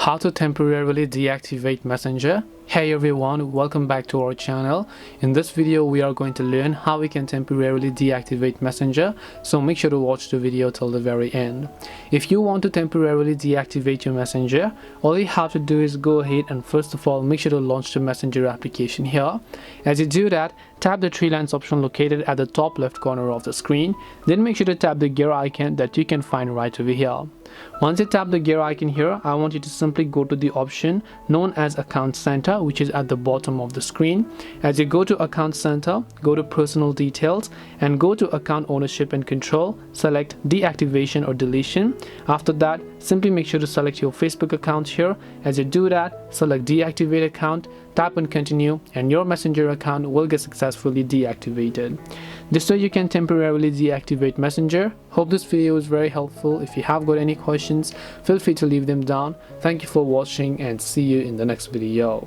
How to temporarily deactivate Messenger. Hey everyone, welcome back to our channel. In this video we are going to learn how we can temporarily deactivate Messenger, so make sure to watch the video till the very end. If you want to temporarily deactivate your Messenger, all you have to do is go ahead and first of all make sure to launch the Messenger application here. As you do that, tap the three lines option located at the top left corner of the screen, then make sure to tap the gear icon that you can find right over here. Once you tap the gear icon here, I want you to simply go to the option known as Account Center, which is at the bottom of the screen. As you go to Account Center, go to Personal Details and go to Account Ownership and Control, select Deactivation or Deletion. After that, simply make sure to select your Facebook account here. As you do that, select Deactivate Account, tap on Continue, and your Messenger account will get successfully deactivated. This way you can temporarily deactivate Messenger. Hope this video was very helpful. If you have got any questions, feel free to leave them down. Thank you for watching and see you in the next video.